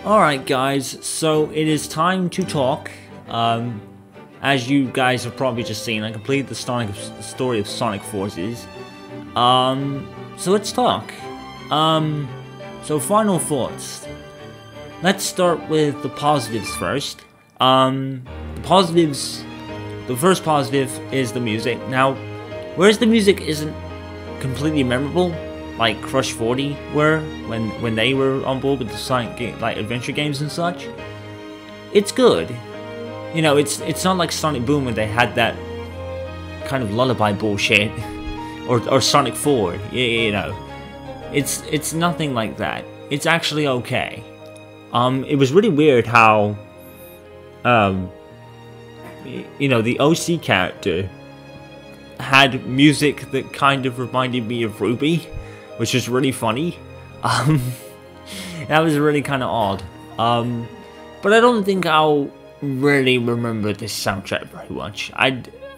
Alright guys, so it is time to talk. As you guys have probably just seen, I completed the story of Sonic Forces. So let's talk. So final thoughts. Let's start with the positives first. The first positive is the music. Now, whereas the music isn't completely memorable, like Crush 40 were when they were on board with the Sonic adventure games and such, it's good. You know, it's not like Sonic Boom when they had that kind of lullaby bullshit, or Sonic Forward. You know, it's nothing like that. It's actually okay. It was really weird how, you know, the OC character had music that kind of reminded me of Ruby, which is really funny. That was really kind of odd. But I don't think I'll really remember this soundtrack very much. I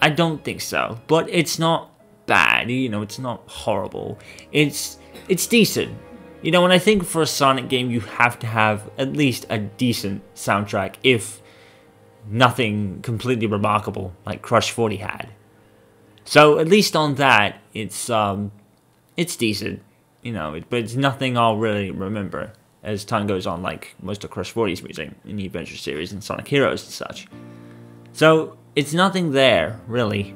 don't think so. But it's not bad, you know, it's not horrible. It's decent. You know, when I think for a Sonic game, you have to have at least a decent soundtrack, if nothing completely remarkable like Crush 40 had. So at least on that, it's decent, you know, but it's nothing I'll really remember as time goes on, like most of Crush 40's music in the Adventure series and Sonic Heroes and such. So it's nothing there really.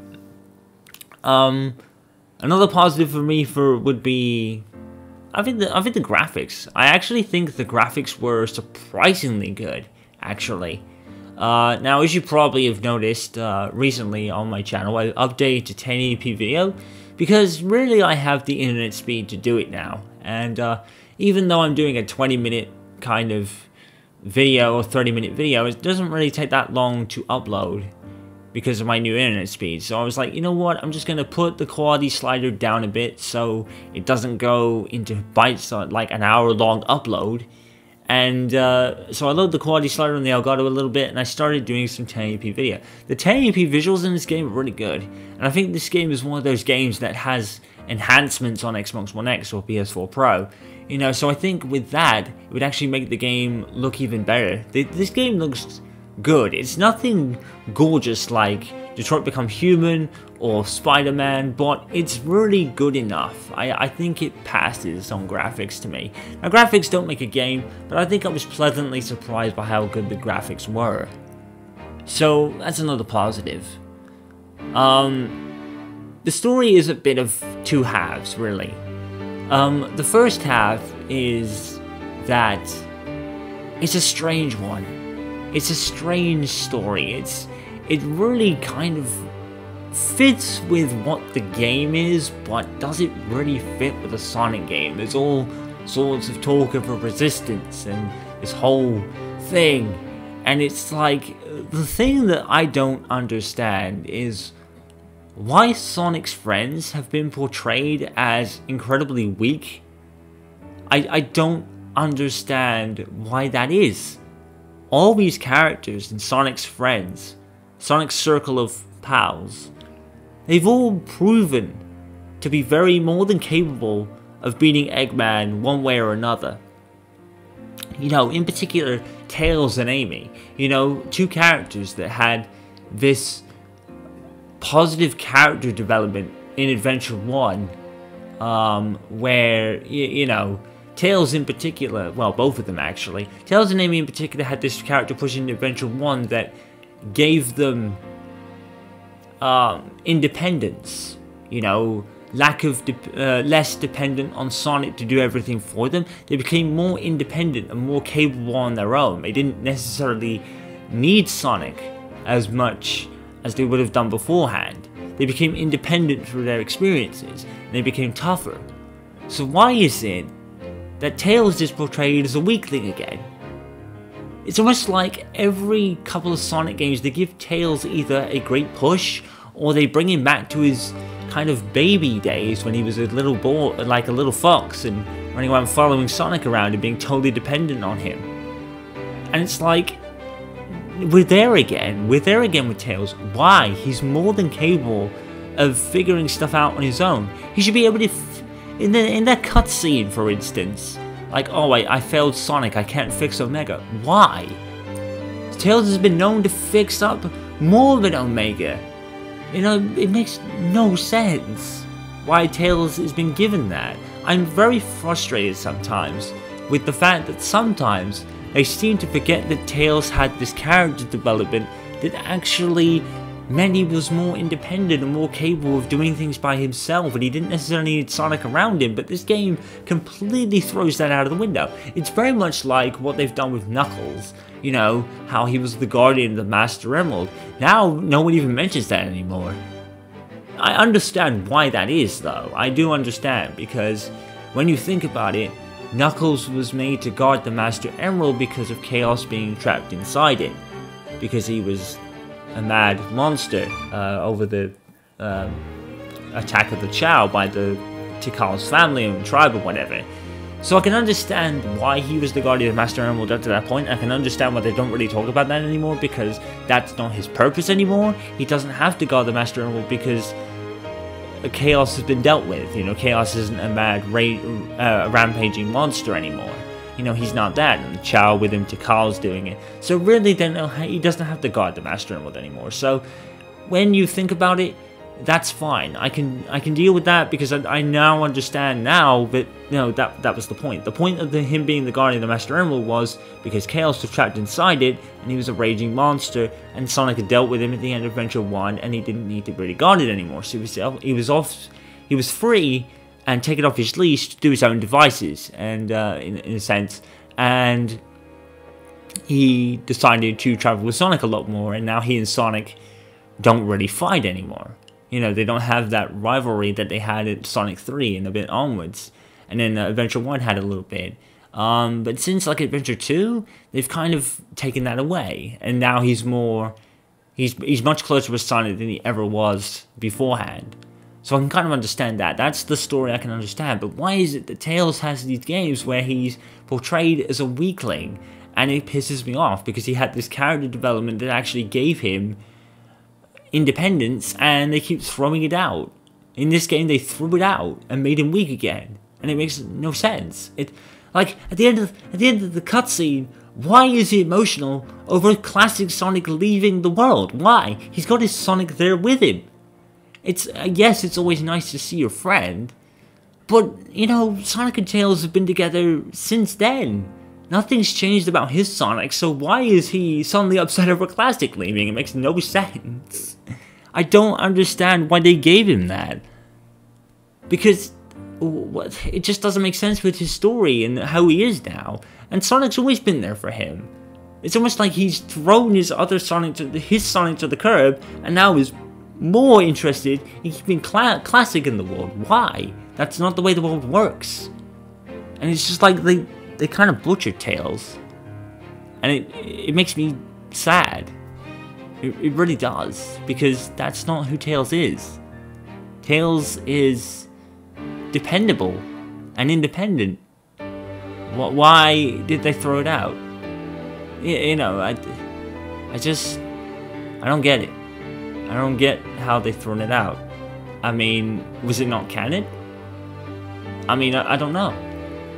Another positive for me would be, I think the graphics. I actually think the graphics were surprisingly good, actually. Now, as you probably have noticed recently on my channel, I updated to 1080p video because really I have the internet speed to do it now. And even though I'm doing a 20-minute kind of video or 30-minute video, it doesn't really take that long to upload because of my new internet speed. So I was like, you know what, I'm just going to put the quality slider down a bit so it doesn't go into bites like an hour-long upload. And so I lowered the quality slider on the Elgato a little bit, and I started doing some 1080p video. The 1080p visuals in this game are really good, and I think this game is one of those games that has enhancements on Xbox One X or PS4 Pro. You know, so I think with that, it would actually make the game look even better. This game looks good. It's nothing gorgeous like Detroit Become Human or Spider-Man, but it's really good enough. I think it passes on graphics to me. Now, graphics don't make a game, but I think I was pleasantly surprised by how good the graphics were. So that's another positive. The story is a bit of two halves, really. The first half is that it's a strange one. It's a strange story. It really kind of fits with what the game is, but does it really fit with a Sonic game? There's all sorts of talk of a resistance and this whole thing, and it's like, the thing that I don't understand is why Sonic's friends have been portrayed as incredibly weak. I don't understand why that is. All these characters in Sonic's friends, Sonic's circle of pals, they've all proven to be very more than capable of beating Eggman one way or another. You know, in particular, Tails and Amy. You know, two characters that had this positive character development in Adventure 1, where, you know, Tails in particular, well, both of them actually, Tails and Amy in particular had this character push in Adventure 1 that gave them independence, you know, less dependent on Sonic to do everything for them. They became more independent and more capable on their own. They didn't necessarily need Sonic as much as they would have done beforehand. They became independent through their experiences, and they became tougher. So why is it that Tails is portrayed as a weakling again? It's almost like every couple of Sonic games they give Tails either a great push, or they bring him back to his kind of baby days when he was a little boy, like a little fox, and running around following Sonic around and being totally dependent on him. And it's like, we're there again with Tails. Why? He's more than capable of figuring stuff out on his own. He should be able to, in that cutscene, for instance, Like, oh, I failed Sonic, I can't fix Omega. Why? Tails has been known to fix up more than Omega. You know, it makes no sense why Tails has been given that. I'm very frustrated sometimes with the fact that sometimes they seem to forget that Tails had this character development that actually meant he was more independent and more capable of doing things by himself, and he didn't necessarily need Sonic around him, but this game completely throws that out of the window. It's very much like what they've done with Knuckles, you know, how he was the guardian of the Master Emerald. Now, no one even mentions that anymore. I understand why that is, though. I do understand, because when you think about it, Knuckles was made to guard the Master Emerald because of Chaos being trapped inside it, because he was a mad monster over the attack of the Chao by the Tikal's family and tribe or whatever. So I can understand why he was the guardian of Master Emerald up to that point. I can understand why they don't really talk about that anymore, because that's not his purpose anymore. He doesn't have to guard the Master Emerald because Chaos has been dealt with. You know, Chaos isn't a mad rampaging monster anymore. You know, he's not that, and the Chao with him, Tikal's doing it. So really, then he doesn't have to guard the Master Emerald anymore. So when you think about it, that's fine. I can deal with that, because I now understand now that, you know, that was the point. The point of him being the guardian of the Master Emerald was because Chaos was trapped inside it, and he was a raging monster, and Sonic had dealt with him at the end of Adventure 1, and he didn't need to really guard it anymore. So he was free and taken off his leash to do his own devices, and in a sense, and he decided to travel with Sonic a lot more, and now he and Sonic don't really fight anymore. You know, they don't have that rivalry that they had at Sonic 3 and a bit onwards, and then Adventure 1 had a little bit. But since like Adventure 2, they've kind of taken that away, and now he's much closer with Sonic than he ever was beforehand. So I can kind of understand that. That's the story I can understand. But why is it that Tails has these games where he's portrayed as a weakling? And it pisses me off, because he had this character development that actually gave him independence, and they keep throwing it out. In this game, they threw it out and made him weak again. And it makes no sense. Like, at the end of the cutscene, why is he emotional over classic Sonic leaving the world? Why? He's got his Sonic there with him. Yes, it's always nice to see your friend, but, you know, Sonic and Tails have been together since then. Nothing's changed about his Sonic, so why is he suddenly upset over Classic leaving? It makes no sense. I don't understand why they gave him that. Because it just doesn't make sense with his story and how he is now. And Sonic's always been there for him. It's almost like he's thrown his Sonic to the curb, and now is more interested in keeping Classic in the world. Why? That's not the way the world works. And it's just like they kind of butchered Tails, and it makes me sad. It really does, because that's not who Tails is. Tails is dependable and independent. Why did they throw it out? You know, I don't get it. I don't get how they thrown it out. I mean, was it not canon? I mean, I don't know.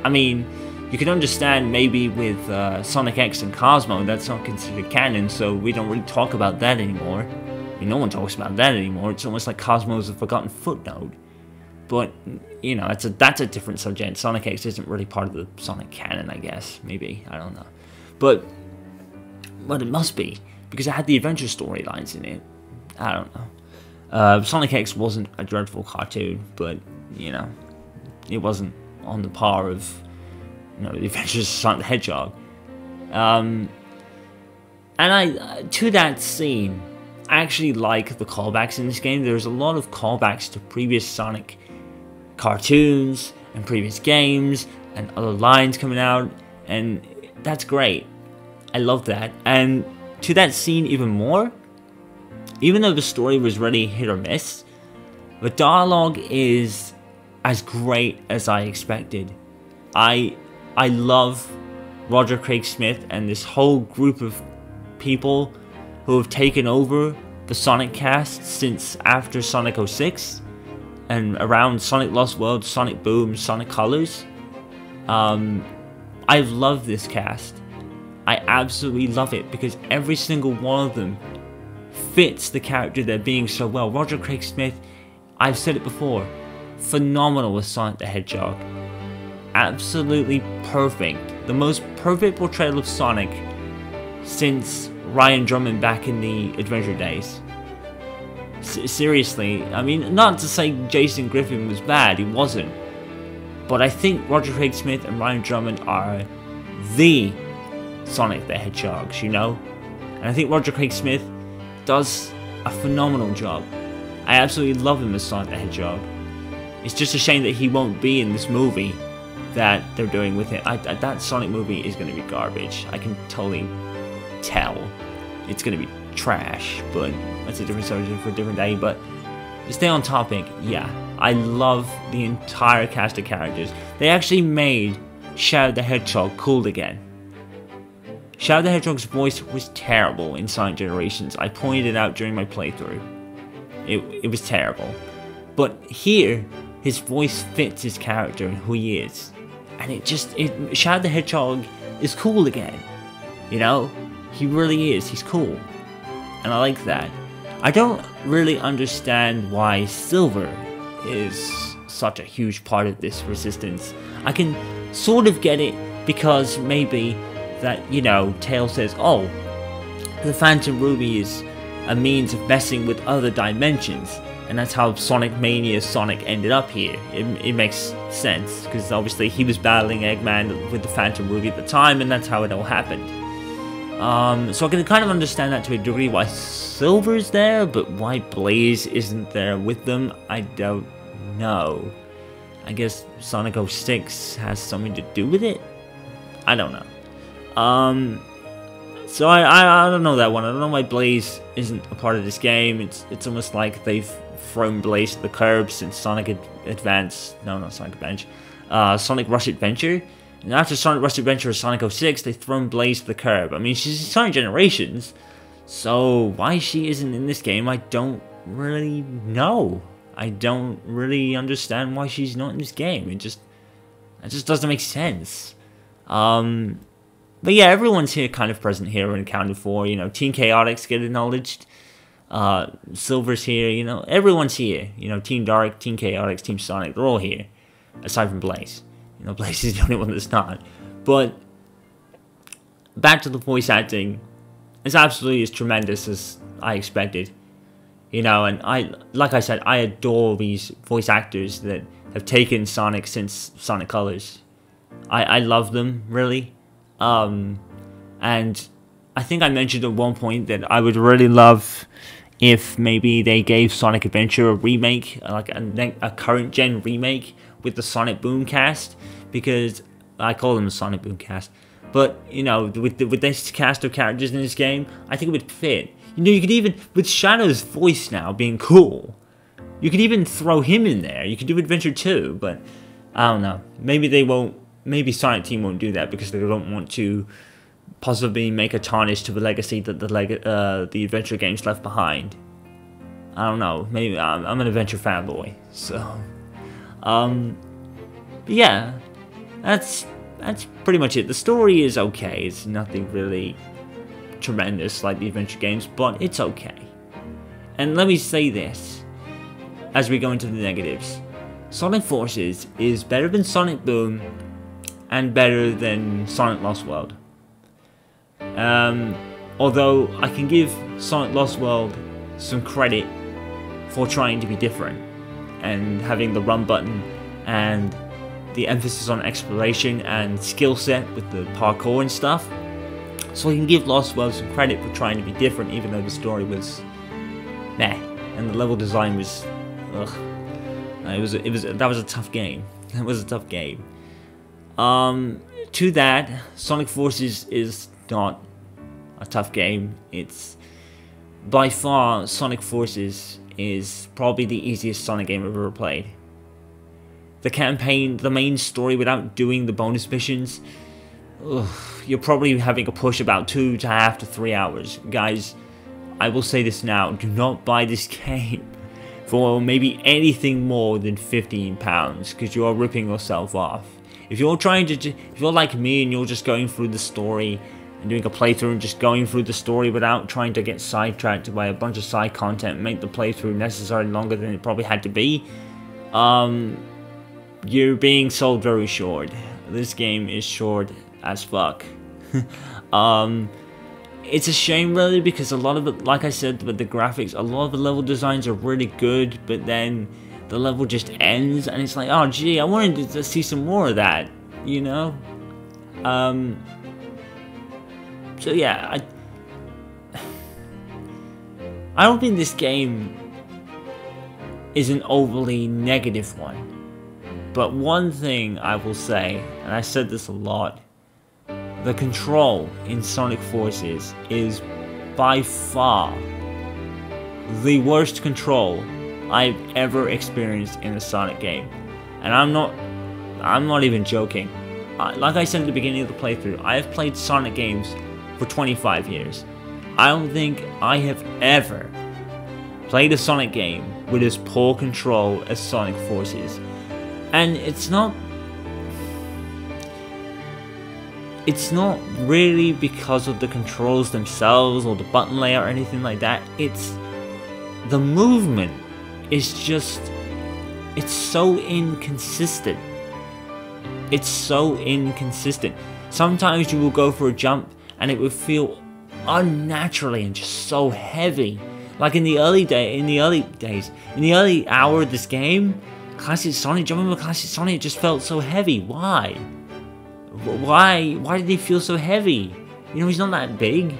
I mean, you can understand maybe with Sonic X and Cosmo, that's not considered canon, so we don't really talk about that anymore. I mean, no one talks about that anymore. It's almost like Cosmo is a forgotten footnote. But, you know, that's a different subject. Sonic X isn't really part of the Sonic canon, I guess. Maybe, I don't know. But it must be, because it had the adventure storylines in it. I don't know. Sonic X wasn't a dreadful cartoon, but, you know, it wasn't on the par of, you know, the Adventures of Sonic the Hedgehog. And to that scene, I actually like the callbacks in this game. There's a lot of callbacks to previous Sonic cartoons and previous games and other lines coming out, and that's great. I love that. And to that scene even more, even though the story was really hit or miss, the dialogue is as great as I expected. I love Roger Craig Smith and this whole group of people who have taken over the Sonic cast since after Sonic 06 and around Sonic Lost World, Sonic Boom, Sonic Colors. I love this cast. I absolutely love it because every single one of them fits the character they're being so well. Roger Craig Smith, I've said it before, phenomenal as Sonic the Hedgehog. Absolutely perfect. The most perfect portrayal of Sonic since Ryan Drummond back in the Adventure days. Seriously, I mean, not to say Jason Griffin was bad, he wasn't. But I think Roger Craig Smith and Ryan Drummond are the Sonic the Hedgehogs, you know? And I think Roger Craig Smith does a phenomenal job. I absolutely love him as Sonic the Hedgehog. It's just a shame that he won't be in this movie that they're doing with him. That Sonic movie is going to be garbage. I can totally tell. It's going to be trash, but that's a different subject for a different day. But to stay on topic, yeah, I love the entire cast of characters. They actually made Shadow the Hedgehog cool again. Shadow the Hedgehog's voice was terrible in Sonic Generations. I pointed it out during my playthrough. It was terrible. But here, his voice fits his character and who he is. And Shadow the Hedgehog is cool again. You know? He really is. He's cool. And I like that. I don't really understand why Silver is such a huge part of this resistance. I can sort of get it because maybe that, you know, Tails says, oh, the Phantom Ruby is a means of messing with other dimensions. And that's how Sonic Mania Sonic ended up here. It makes sense, because obviously he was battling Eggman with the Phantom Ruby at the time, and that's how it all happened. So I can kind of understand that to a degree why Silver's there, but why Blaze isn't there with them, I don't know. I guess Sonic 06 has something to do with it? I don't know. So I don't know that one. I don't know why Blaze isn't a part of this game. It's almost like they've thrown Blaze to the curb since Sonic Advance. No, not Sonic Adventure. Sonic Rush Adventure. And after Sonic Rush Adventure or Sonic 06, they've thrown Blaze to the curb. I mean, she's in Sonic Generations, so why she isn't in this game, I don't really know. I don't really understand why she's not in this game. It just doesn't make sense. But yeah, everyone's here kind of present here and accounted for. You know, Team Chaotix get acknowledged. Silver's here, you know, everyone's here. You know, Team Dark, Team Chaotix, Team Sonic, they're all here. Aside from Blaze. You know, Blaze is the only one that's not. But back to the voice acting. It's absolutely as tremendous as I expected. You know, and like I said, I adore these voice actors that have taken Sonic since Sonic Colors. I love them, really. And I think I mentioned at one point that I would really love if maybe they gave Sonic Adventure a remake, like a current gen remake with the Sonic Boom cast, because I call them the Sonic Boom cast. But you know, with this cast of characters in this game, I think it would fit. You know, you could even, with Shadow's voice now being cool, you could even throw him in there. You could do Adventure 2, but I don't know. Maybe they won't. Maybe Sonic Team won't do that because they don't want to possibly make a tarnish to the legacy that the adventure games left behind. I don't know. Maybe I'm an adventure fanboy, so yeah, that's pretty much it. The story is okay. It's nothing really tremendous like the adventure games, but it's okay. And let me say this as we go into the negatives: Sonic Forces is better than Sonic Boom and better than Sonic Lost World. Although I can give Sonic Lost World some credit for trying to be different and having the run button and the emphasis on exploration and skill set with the parkour and stuff. So I can give Lost World some credit for trying to be different, even though the story was meh and the level design was ugh. That was a tough game. That was a tough game. To that, Sonic Forces is not a tough game. It's by far, Sonic Forces is probably the easiest Sonic game I've ever played. The campaign, the main story without doing the bonus missions, you're probably having a push about 2.5 to 3 hours. Guys, I will say this now, do not buy this game for maybe anything more than £15, because you are ripping yourself off. If you're if you're like me and you're just going through the story and doing a playthrough and just going through the story without trying to get sidetracked by a bunch of side content and make the playthrough necessarily longer than it probably had to be, you're being sold very short. This game is short as fuck. It's a shame really, because a lot of it, like I said with the graphics, a lot of the level designs are really good, but then the level just ends and it's like, oh gee, I wanted to see some more of that, you know? So yeah, I don't think this game is an overly negative one. But one thing I will say, and I said this a lot, the control in Sonic Forces is by far the worst control I've ever experienced in a Sonic game. And I'm not even joking. Like I said at the beginning of the playthrough, I have played Sonic games for 25 years. I don't think I have ever played a Sonic game with as poor control as Sonic Forces. And it's not really because of the controls themselves or the button layout or anything like that. It's the movement is just, it's so inconsistent. It's so inconsistent. Sometimes you will go for a jump and it will feel unnaturally and just so heavy. Like in the early hour of this game, Classic Sonic, jumping with Classic Sonic, it just felt so heavy. Why? Why did he feel so heavy? You know, he's not that big.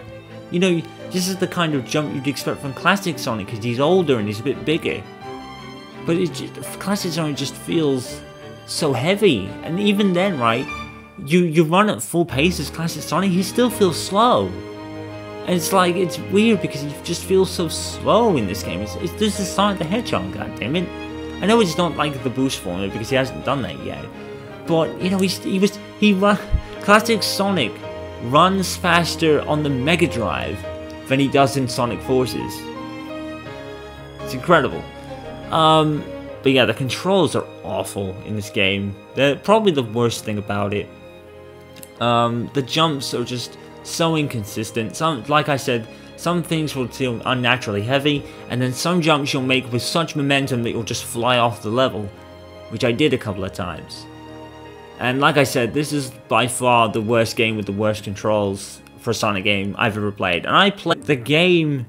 You know, this is the kind of jump you'd expect from Classic Sonic because he's older and he's a bit bigger. But Classic Sonic just feels so heavy. And even then, right, you run at full pace as Classic Sonic, he still feels slow. And it's like, it's weird because he just feels so slow in this game. This is Sonic the Hedgehog, goddammit. I know it's not like the boost formula because he hasn't done that yet. But, you know, Classic Sonic runs faster on the Mega Drive than he does in Sonic Forces. It's incredible. But yeah, the controls are awful in this game. They're probably the worst thing about it. The jumps are just so inconsistent. Like I said, some things will feel unnaturally heavy, and then some jumps you'll make with such momentum that you'll just fly off the level, which I did a couple of times. And like I said, this is by far the worst game with the worst controls for a Sonic game I've ever played. And the game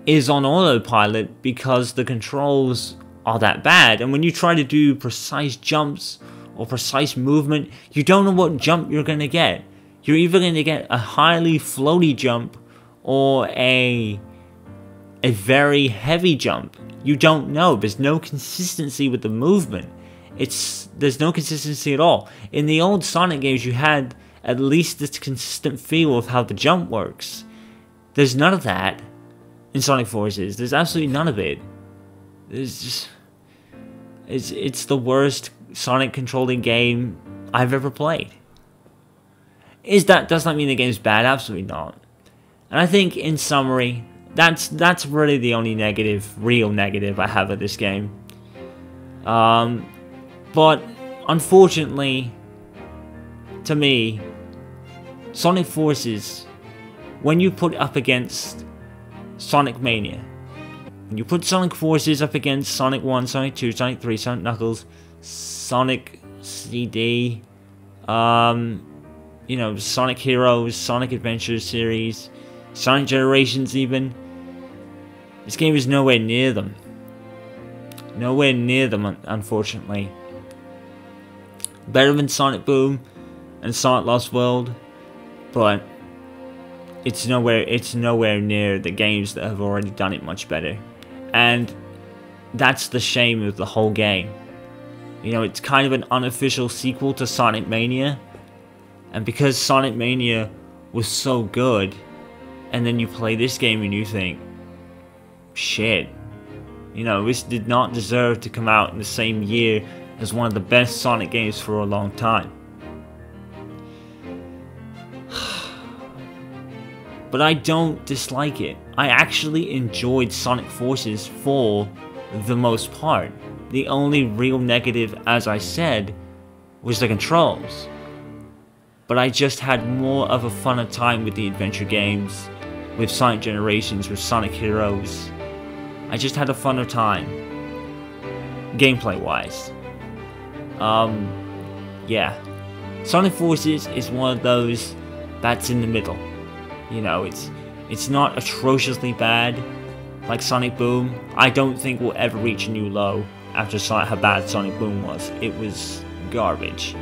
is on autopilot because the controls are that bad, and when you try to do precise jumps or precise movement, you don't know what jump you're going to get. You're either going to get a highly floaty jump or a very heavy jump. You don't know. There's no consistency with the movement. There's no consistency at all. In the old Sonic games, you had at least this consistent feel of how the jump works. There's none of that in Sonic Forces. There's absolutely none of it. It's the worst Sonic controlling game I've ever played. Does that mean the game's bad? Absolutely not. And I think, in summary, that's really the only real negative I have of this game. But unfortunately, to me, Sonic Forces, when you put it up against Sonic Mania, when you put Sonic Forces up against Sonic 1, Sonic 2, Sonic 3, Sonic Knuckles, Sonic CD, you know, Sonic Heroes, Sonic Adventures series, Sonic Generations even, this game is nowhere near them. Nowhere near them, unfortunately. Better than Sonic Boom and Sonic Lost World, but it's nowhere near the games that have already done it much better. And that's the shame of the whole game. You know, it's kind of an unofficial sequel to Sonic Mania, and because Sonic Mania was so good, and then you play this game and you think, shit, you know, this did not deserve to come out in the same year as one of the best Sonic games for a long time. But I don't dislike it. I actually enjoyed Sonic Forces for the most part. The only real negative, as I said, was the controls. But I just had more of a funner time with the adventure games, with Sonic Generations, with Sonic Heroes. I just had a funner time, gameplay wise. Yeah. Sonic Forces is one of those that's in the middle. You know, it's not atrociously bad like Sonic Boom. I don't think we'll ever reach a new low after how bad Sonic Boom was. It was garbage.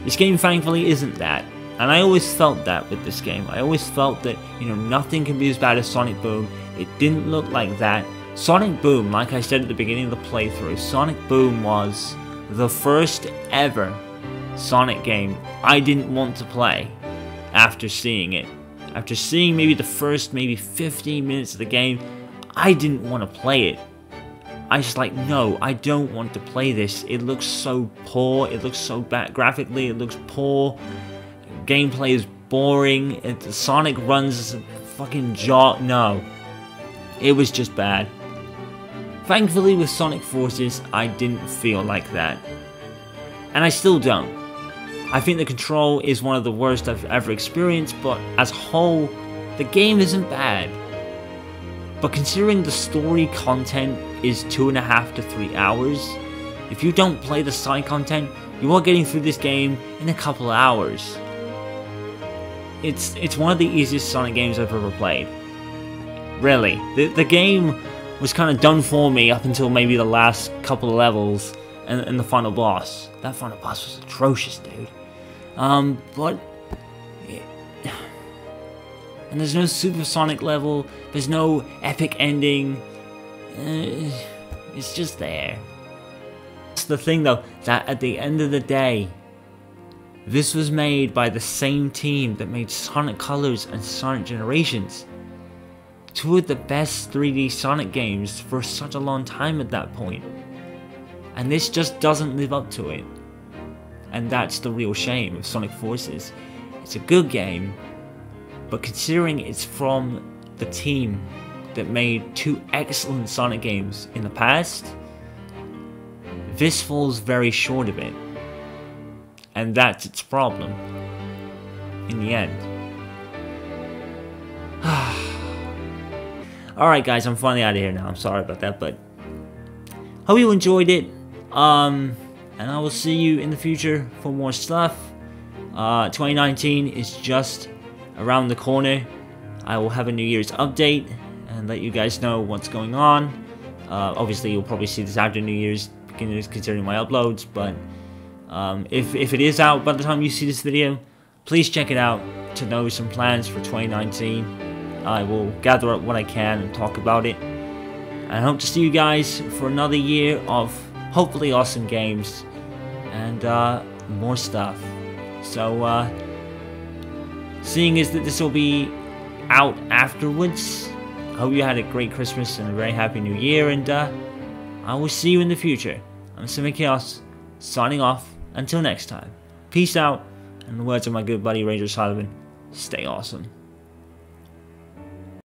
This game thankfully isn't that. And I always felt that with this game. I always felt that, you know, nothing can be as bad as Sonic Boom. It didn't look like that. Sonic Boom, like I said at the beginning of the playthrough, Sonic Boom was the first ever Sonic game I didn't want to play after seeing it. After seeing maybe the first 15 minutes of the game, I didn't want to play it. I was like, no, I don't want to play this. It looks so poor, it looks so bad graphically, it looks poor. Gameplay is boring, Sonic runs a fucking jaw. No. It was just bad. Thankfully with Sonic Forces, I didn't feel like that. And I still don't. I think the control is one of the worst I've ever experienced, but as a whole, the game isn't bad. But considering the story content is 2.5 to 3 hours, if you don't play the side content, you are getting through this game in a couple of hours. It's one of the easiest Sonic games I've ever played. Really. The game was kind of done for me up until maybe the last couple of levels and the final boss. That final boss was atrocious, dude. But... And there's no supersonic level, there's no epic ending, it's just there. That's the thing though, that at the end of the day, this was made by the same team that made Sonic Colors and Sonic Generations. Two of the best 3D Sonic games for such a long time at that point. And this just doesn't live up to it. And that's the real shame of Sonic Forces. It's a good game, but considering it's from the team that made two excellent Sonic games in the past, this falls very short of it. And that's its problem, in the end. Alright guys, I'm finally out of here now, I'm sorry about that, but hope you enjoyed it, and I will see you in the future for more stuff. 2019 is just around the corner. I will have a New Year's update and let you guys know what's going on. Obviously you'll probably see this after New Year's, considering my uploads, but if it is out by the time you see this video, please check it out to know some plans for 2019. I will gather up what I can and talk about it. And I hope to see you guys for another year of hopefully awesome games and more stuff. So seeing as that this will be out afterwards, I hope you had a great Christmas and a very happy New Year, and I will see you in the future. I'm Simic Chaos, signing off. Until next time, peace out, and in the words of my good buddy Ranger Sullivan, stay awesome.